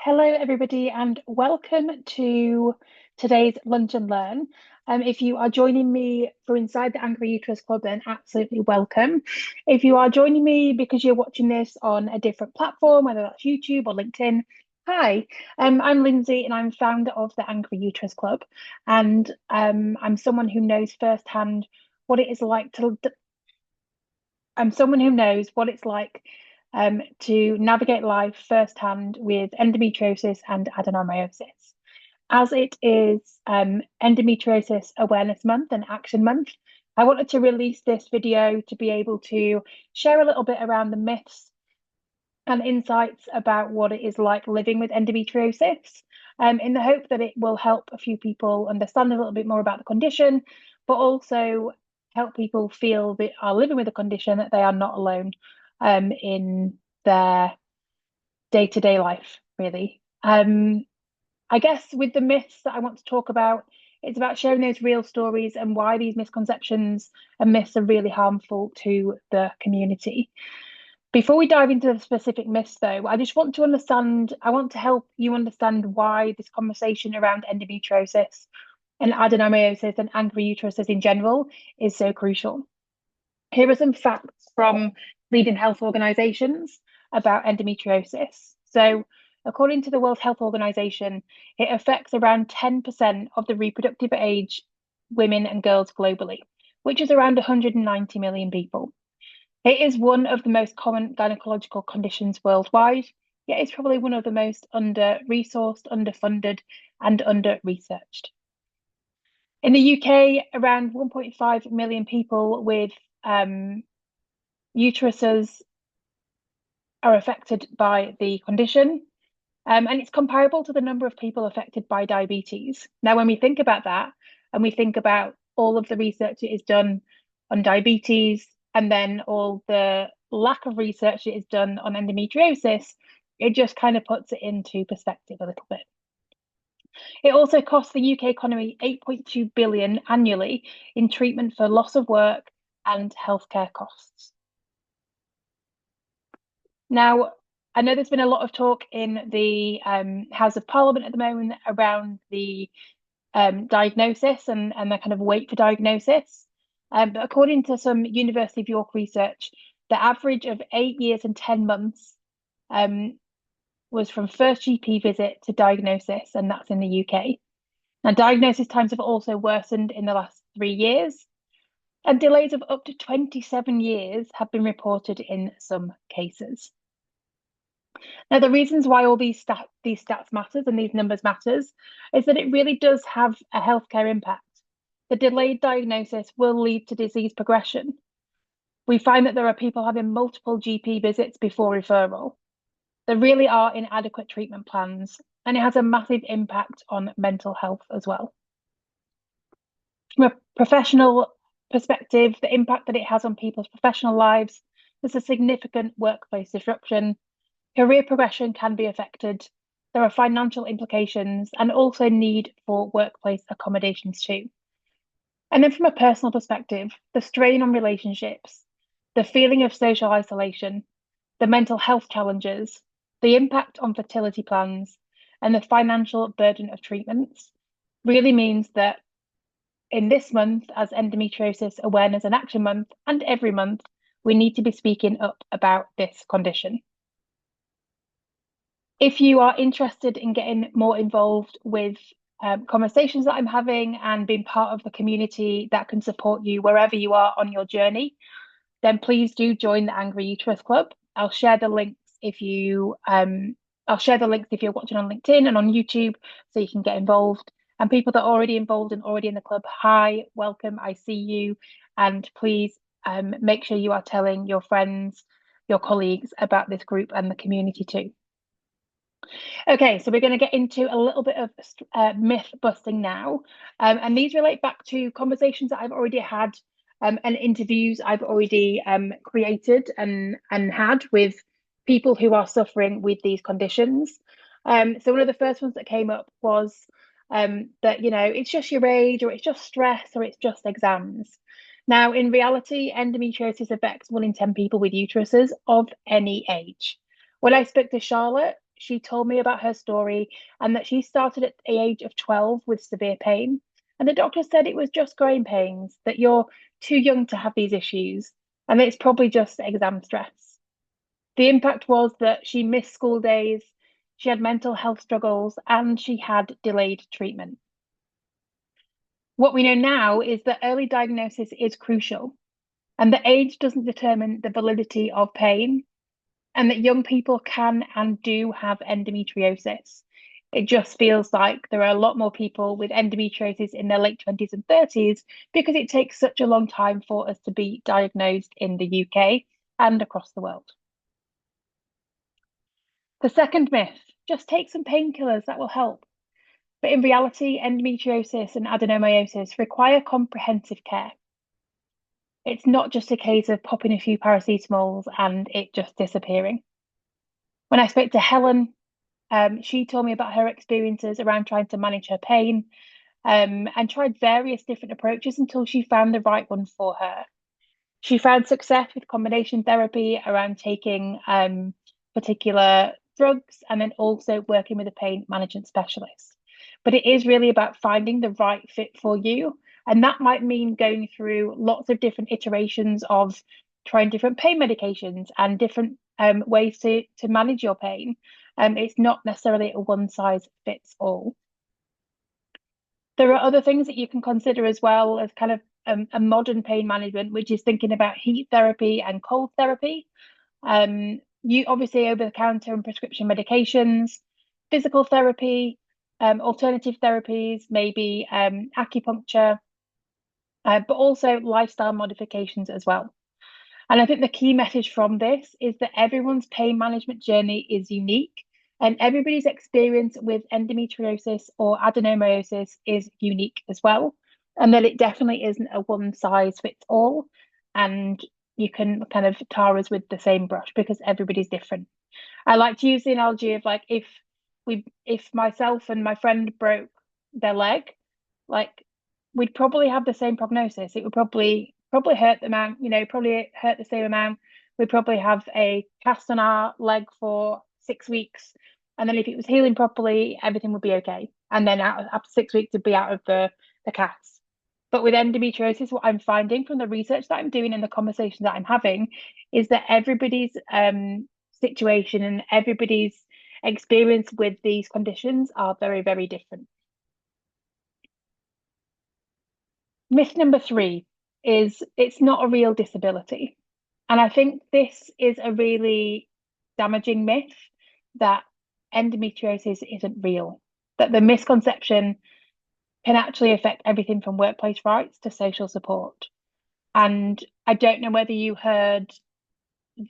Hello, everybody, and welcome to today's Lunch and Learn. If you are joining me for inside the Angry Uterus Club, then absolutely welcome. If you are joining me because you're watching this on a different platform, whether that's YouTube or LinkedIn, hi, I'm Lindsay, and I'm founder of the Angry Uterus Club, and I'm someone who knows firsthand what it is like to. I'm someone who knows what it's like to navigate life firsthand with endometriosis and adenomyosis. As it is Endometriosis Awareness Month and Action Month, I wanted to release this video to be able to share a little bit around the myths and insights about what it is like living with endometriosis, in the hope that it will help a few people understand a little bit more about the condition, but also help people feel that are living with a condition that they are not alone in their day-to-day life, really. I guess with the myths that I want to talk about, it's about sharing those real stories and why these misconceptions and myths are really harmful to the community. Before we dive into the specific myths, though, I want to help you understand why this conversation around endometriosis and adenomyosis and angry uteruses in general is so crucial. Here are some facts from leading health organisations about endometriosis. So, according to the World Health Organization, it affects around 10% of the reproductive age women and girls globally, which is around 190 million people. It is one of the most common gynecological conditions worldwide, yet it's probably one of the most under-resourced, underfunded, and under-researched. In the UK, around 1.5 million people with uteruses are affected by the condition, and it's comparable to the number of people affected by diabetes. Now, when we think about that, and we think about all of the research that is done on diabetes, and then all the lack of research that is done on endometriosis, it just kind of puts it into perspective a little bit. It also costs the UK economy 8.2 billion annually in treatment for loss of work and healthcare costs. Now, I know there's been a lot of talk in the House of Parliament at the moment around the diagnosis and the kind of wait for diagnosis. But according to some University of York research, the average of 8 years and 10 months was from first GP visit to diagnosis, and that's in the UK. Now, diagnosis times have also worsened in the last 3 years, and delays of up to 27 years have been reported in some cases. Now, the reasons why all these stats matters and these numbers matters is that it really does have a healthcare impact. The delayed diagnosis will lead to disease progression. We find that there are people having multiple GP visits before referral. There really are inadequate treatment plans, and it has a massive impact on mental health as well. From a professional perspective, the impact that it has on people's professional lives, there's a significant workplace disruption. Career progression can be affected. There are financial implications and also need for workplace accommodations too. And then from a personal perspective, the strain on relationships, the feeling of social isolation, the mental health challenges, the impact on fertility plans, and the financial burden of treatments really means that in this month, as Endometriosis Awareness and Action Month, and every month, we need to be speaking up about this condition. If you are interested in getting more involved with conversations that I'm having and being part of the community that can support you wherever you are on your journey, then please do join the Angry Uterus Club. I'll share the links if you're watching on LinkedIn and on YouTube, so you can get involved. And people that are already involved and already in the club, hi, welcome, I see you. And please make sure you are telling your friends, your colleagues about this group and the community too. Okay, so we're going to get into a little bit of myth busting now. And these relate back to conversations that I've already had and interviews I've already created and had with people who are suffering with these conditions. So one of the first ones that came up was that, you know, it's just your age, or it's just stress, or it's just exams. Now, in reality, endometriosis affects 1 in 10 people with uteruses of any age. When I spoke to Charlotte, she told me about her story and that she started at the age of 12 with severe pain. And the doctor said it was just growing pains, that you're too young to have these issues, and it's probably just exam stress. The impact was that she missed school days, she had mental health struggles, and she had delayed treatment. What we know now is that early diagnosis is crucial, and that age doesn't determine the validity of pain, and that young people can and do have endometriosis. It just feels like there are a lot more people with endometriosis in their late 20s and 30s because it takes such a long time for us to be diagnosed in the UK and across the world. The second myth, just take some painkillers, that will help. But in reality, endometriosis and adenomyosis require comprehensive care. It's not just a case of popping a few paracetamols and it just disappearing. When I spoke to Helen, she told me about her experiences around trying to manage her pain, and tried various different approaches until she found the right one for her. She found success with combination therapy around taking particular drugs and then also working with a pain management specialist. But it is really about finding the right fit for you. And that might mean going through lots of different iterations of trying different pain medications and different ways to manage your pain. It's not necessarily a one size fits all. There are other things that you can consider as well as kind of a modern pain management, which is thinking about heat therapy and cold therapy. You obviously over the counter and prescription medications, physical therapy, alternative therapies, maybe acupuncture, but also lifestyle modifications as well. And I think the key message from this is that everyone's pain management journey is unique and everybody's experience with endometriosis or adenomyosis is unique as well. And that it definitely isn't a one size fits all. And you can kind of tar us with the same brush because everybody's different. I like to use the analogy of like if myself and my friend broke their leg, like we'd probably have the same prognosis. It would probably hurt the amount, probably hurt the same amount. We'd probably have a cast on our leg for 6 weeks. And then if it was healing properly, everything would be okay. And then after 6 weeks, it'd be out of the cast. But with endometriosis, what I'm finding from the research that I'm doing and the conversation that I'm having is that everybody's situation and everybody's experience with these conditions are very, very different. Myth number 3 is it's not a real disability. And I think this is a really damaging myth that endometriosis isn't real, that the misconception can actually affect everything from workplace rights to social support. And I don't know whether you heard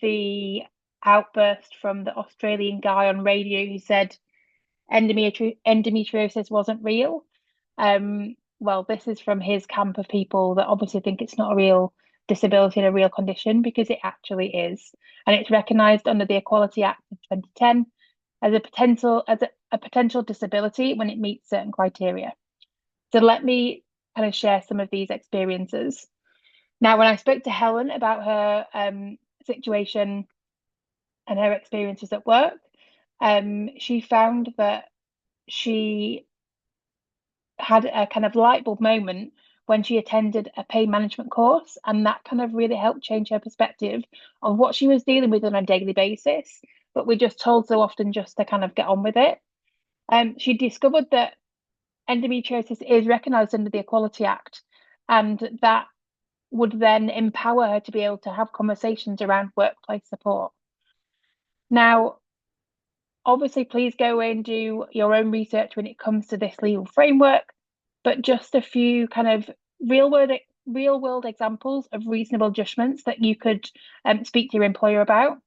the outburst from the Australian guy on radio who said endometriosis wasn't real. Well, this is from his camp of people that obviously think it's not a real disability and a real condition because it actually is. And it's recognised under the Equality Act of 2010 as a potential disability when it meets certain criteria. So let me kind of share some of these experiences. Now, when I spoke to Helen about her situation and her experiences at work, she found that she had a kind of light bulb moment when she attended a pain management course, and that kind of really helped change her perspective of what she was dealing with on a daily basis. But we're just told so often just to kind of get on with it. She discovered that endometriosis is recognised under the Equality Act, and that would then empower her to be able to have conversations around workplace support. Now, obviously, please go away and do your own research when it comes to this legal framework, but just a few kind of real world examples of reasonable judgments that you could speak to your employer about.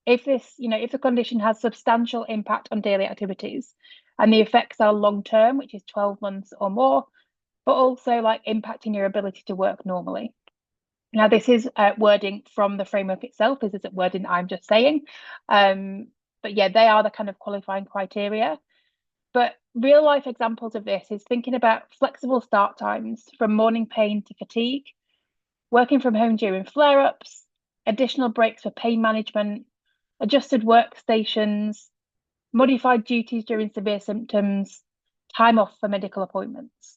If the condition has substantial impact on daily activities and the effects are long term, which is 12 months or more, but also like impacting your ability to work normally. Now, this is wording from the framework itself. This isn't wording I'm just saying. But yeah, they are the kind of qualifying criteria. But real life examples of this is thinking about flexible start times from morning pain to fatigue, working from home during flare-ups, additional breaks for pain management, adjusted workstations, modified duties during severe symptoms, time off for medical appointments.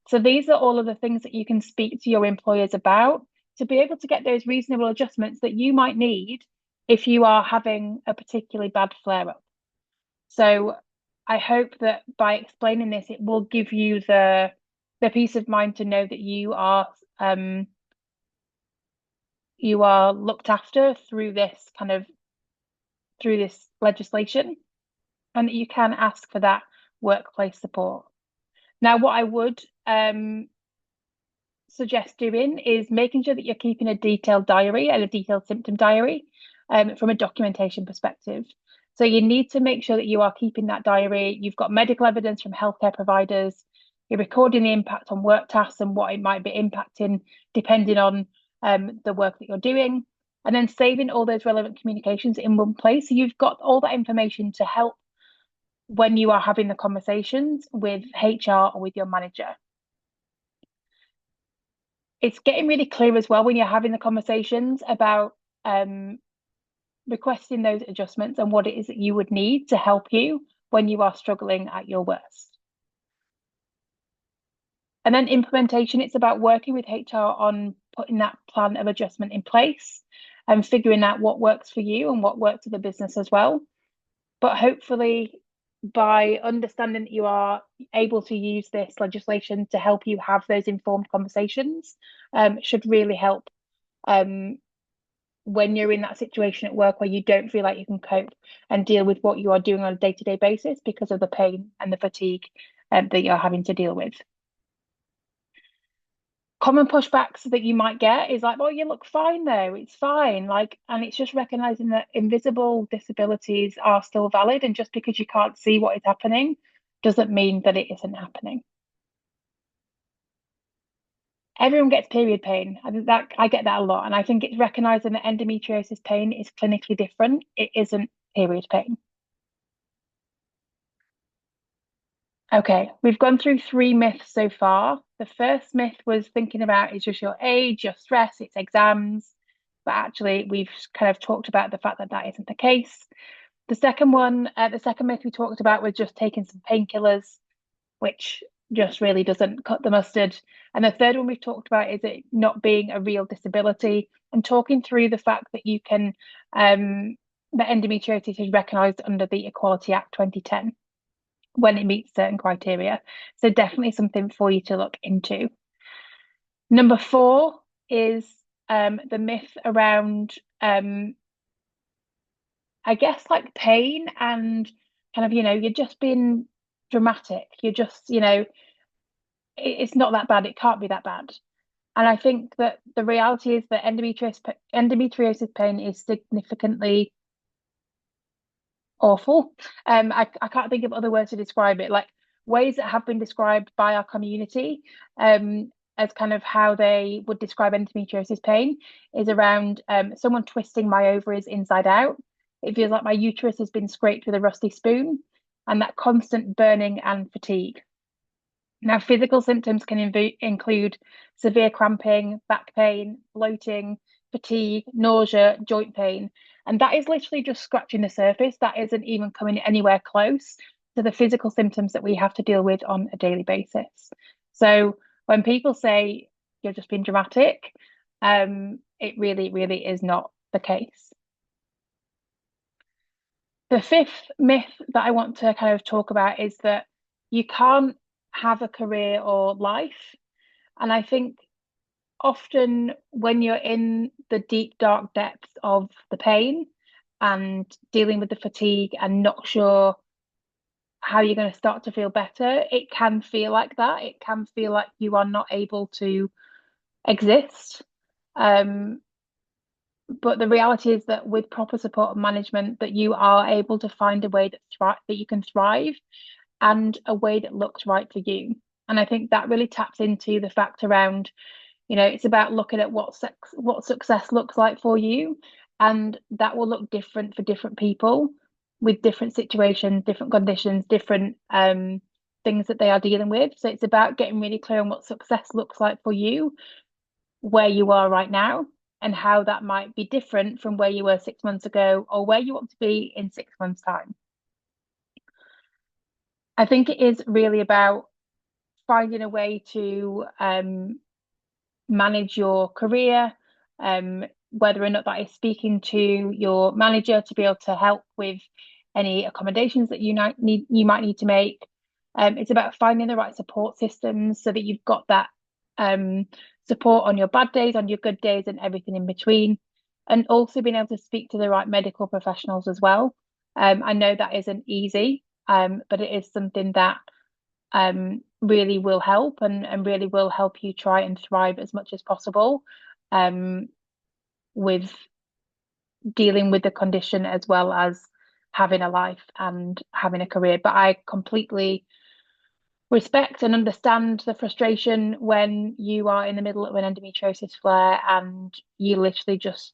So these are all of the things that you can speak to your employers about to be able to get those reasonable adjustments that you might need if you are having a particularly bad flare up. So I hope that by explaining this, it will give you the peace of mind to know that you are looked after through this legislation, and that you can ask for that workplace support. Now, what I would suggest doing is making sure that you're keeping a detailed diary and a detailed symptom diary from a documentation perspective. So you need to make sure that you are keeping that diary. You've got medical evidence from healthcare providers. You're recording the impact on work tasks and what it might be impacting depending on the work that you're doing. And then saving all those relevant communications in one place. So you've got all that information to help when you are having the conversations with HR or with your manager. It's getting really clear as well when you're having the conversations about requesting those adjustments and what it is that you would need to help you when you are struggling at your worst. And then implementation, it's about working with HR on putting that plan of adjustment in place and figuring out what works for you and what works for the business as well. But hopefully, by understanding that you are able to use this legislation to help you have those informed conversations, should really help when you're in that situation at work where you don't feel like you can cope and deal with what you are doing on a day-to-day basis because of the pain and the fatigue that you're having to deal with. Common pushbacks that you might get is like, "Oh, you look fine though, it's fine." And it's just recognizing that invisible disabilities are still valid, and just because you can't see what is happening doesn't mean that it isn't happening. Everyone gets period pain. I get that a lot, and I think it's recognizing that endometriosis pain is clinically different. It isn't period pain. Okay, we've gone through 3 myths so far. The first myth was thinking about it's just your age, your stress, it's exams. But actually, we've kind of talked about the fact that that isn't the case. The second myth we talked about was just taking some painkillers, which just really doesn't cut the mustard. And the third one we've talked about is it not being a real disability and talking through the fact that you can, that endometriosis is recognised under the Equality Act 2010 when it meets certain criteria. So definitely something for you to look into. Number 4 is the myth around, I guess, like pain and kind of, you're just being dramatic. You're just, it's not that bad. It can't be that bad. And I think that the reality is that endometriosis pain is significantly awful. I can't think of other words to describe it. Like ways that have been described by our community as kind of how they would describe endometriosis pain is around someone twisting my ovaries inside out. It feels like my uterus has been scraped with a rusty spoon, and that constant burning and fatigue. Now, physical symptoms can include severe cramping, back pain, bloating, fatigue, nausea, joint pain. And that is literally just scratching the surface. That isn't even coming anywhere close to the physical symptoms that we have to deal with on a daily basis. So when people say you're just being dramatic, it really, really is not the case. The 5th myth that I want to kind of talk about is that you can't have a career or life. And I think often when you're in the deep, dark depths of the pain and dealing with the fatigue and not sure how you're going to start to feel better, it can feel like that. It can feel like you are not able to exist. But the reality is that with proper support and management, that you are able to find a way that you can thrive and a way that looks right for you. And I think that really taps into the fact around, it's about looking at what success looks like for you, and that will look different for different people with different situations, different conditions, different things that they are dealing with. So it's about getting really clear on what success looks like for you, where you are right now, and how that might be different from where you were 6 months ago or where you want to be in 6 months' time. I think it is really about finding a way to manage your career, whether or not that is speaking to your manager to be able to help with any accommodations that you might need to make. It's about finding the right support systems so that you've got that support on your bad days, on your good days, and everything in between. And also being able to speak to the right medical professionals as well. I know that isn't easy, but it is something that really will help and really will help you try and thrive as much as possible um, with dealing with the condition as well as having a life and having a career. But I completely respect and understand the frustration when you are in the middle of an endometriosis flare and you literally just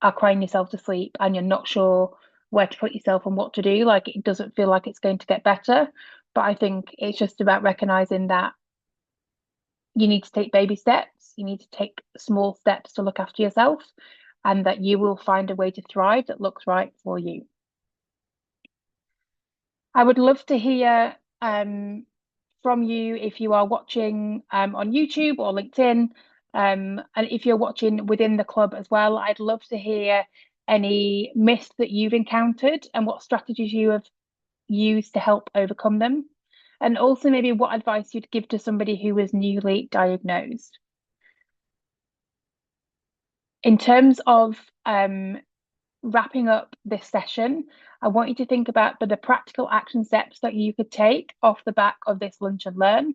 are crying yourself to sleep and you're not sure where to put yourself and what to do. Like it doesn't feel like it's going to get better. But I think it's just about recognizing that you need to take baby steps, you need to take small steps to look after yourself, and that you will find a way to thrive that looks right for you. I would love to hear from you if you are watching on YouTube or LinkedIn, and if you're watching within the club as well. I'd love to hear any myths that you've encountered and what strategies you have used to help overcome them. And also maybe what advice you'd give to somebody who was newly diagnosed. In terms of wrapping up this session, I want you to think about the practical action steps that you could take off the back of this lunch and learn.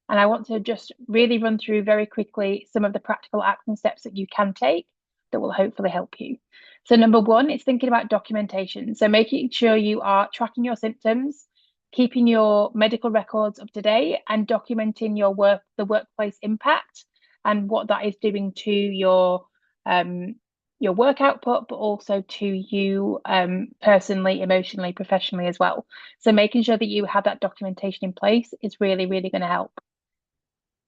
And I want to just really run through very quickly some of the practical action steps that you can take that will hopefully help you. So, number one is thinking about documentation. So, making sure you are tracking your symptoms, keeping your medical records up to date, and documenting the workplace impact and what that is doing to your work output, but also to you personally, emotionally, professionally as well. So, making sure that you have that documentation in place is really, really going to help.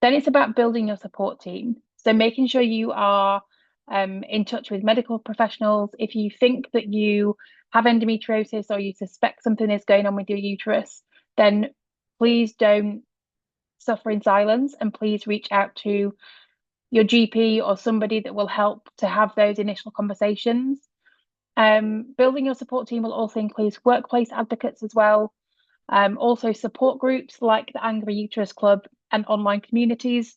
Then it's about building your support team. So making sure you are in touch with medical professionals. If you think that you have endometriosis or you suspect something is going on with your uterus, then please don't suffer in silence and please reach out to your GP or somebody that will help to have those initial conversations. Building your support team will also include workplace advocates as well. Also support groups like the Angry Uterus Club and online communities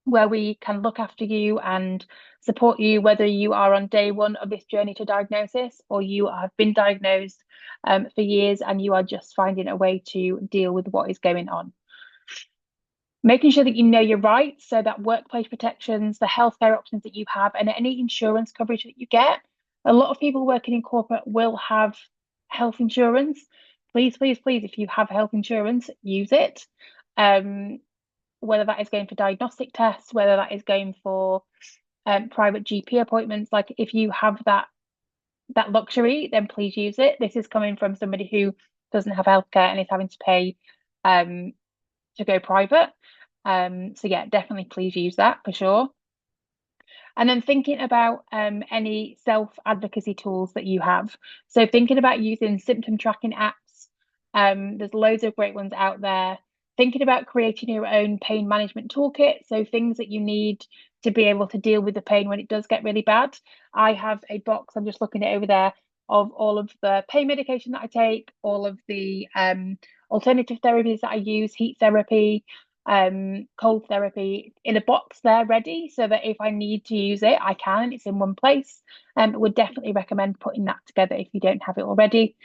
where we can look after you and support you, whether you are on day one of this journey to diagnosis or you have been diagnosed for years and you are just finding a way to deal with what is going on. Making sure that you know your rights, so that workplace protections, the healthcare options that you have, and any insurance coverage that you get. A lot of people working in corporate will have health insurance. Please, please, please, if you have health insurance, use it. Whether that is going for diagnostic tests, whether that is going for private GP appointments, like if you have that luxury, then please use it. This is coming from somebody who doesn't have healthcare and is having to pay to go private. So yeah, definitely please use that for sure. And then thinking about any self-advocacy tools that you have. So thinking about using symptom tracking apps. There's loads of great ones out there. Thinking about creating your own pain management toolkit. So things that you need to be able to deal with the pain when it does get really bad. I have a box, I'm just looking at over there, of all of the pain medication that I take, all of the alternative therapies that I use, heat therapy, cold therapy in a box there ready so that if I need to use it, I can. It's in one place. Would definitely recommend putting that together if you don't have it already.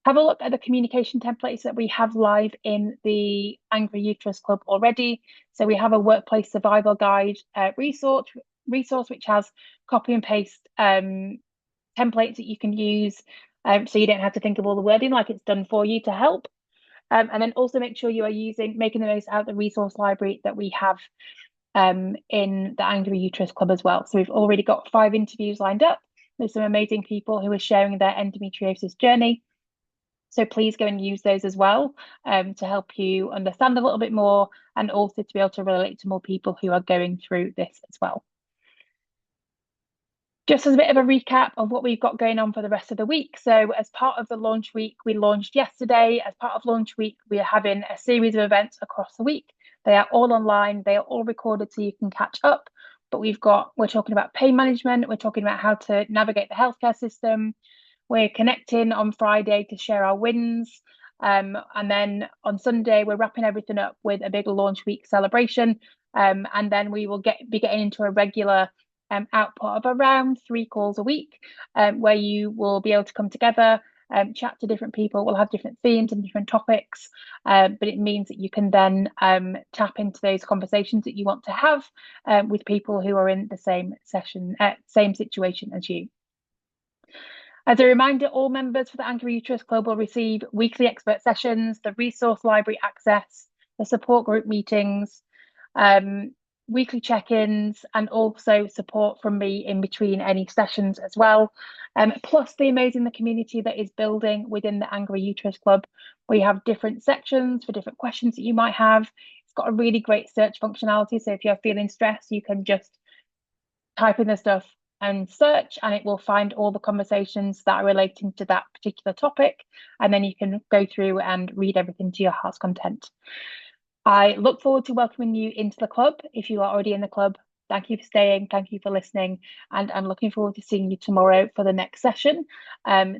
Have a look at the communication templates that we have live in the Angry Uterus Club already. So we have a workplace survival guide resource which has copy and paste templates that you can use so you don't have to think of all the wording, like it's done for you to help. And then also make sure you are making the most out of the resource library that we have in the Angry Uterus Club as well. So we've already got 5 interviews lined up with some amazing people who are sharing their endometriosis journey. So please go and use those as well to help you understand a little bit more and also to be able to relate to more people who are going through this as well. Just as a bit of a recap of what we've got going on for the rest of the week. So, as part of the launch week, we launched yesterday. As part of launch week, we are having a series of events across the week. They are all online, they are all recorded so you can catch up. But we're talking about pain management, we're talking about how to navigate the healthcare system. We're connecting on Friday to share our wins. And then on Sunday, we're wrapping everything up with a big launch week celebration. And then we will be getting into a regular output of around 3 calls a week, where you will be able to come together, chat to different people. We'll have different themes and different topics, but it means that you can then tap into those conversations that you want to have with people who are in the same same situation as you. As a reminder, all members for the Angry Uterus Club will receive weekly expert sessions, the resource library access, the support group meetings, weekly check-ins, and also support from me in between any sessions as well. Plus the amazing community that is building within the Angry Uterus Club. We have different sections for different questions that you might have. It's got a really great search functionality, so if you're feeling stressed, you can just type in the stuff and search, and it will find all the conversations that are relating to that particular topic, and then you can go through and read everything to your heart's content. I look forward to welcoming you into the club. If you are already in the club, thank you for staying, thank you for listening, and I'm looking forward to seeing you tomorrow for the next session.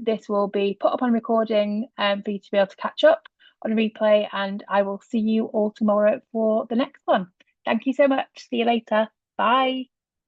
This will be put up on recording for you to be able to catch up on replay, and I will see you all tomorrow for the next one. Thank you so much. See you later. Bye.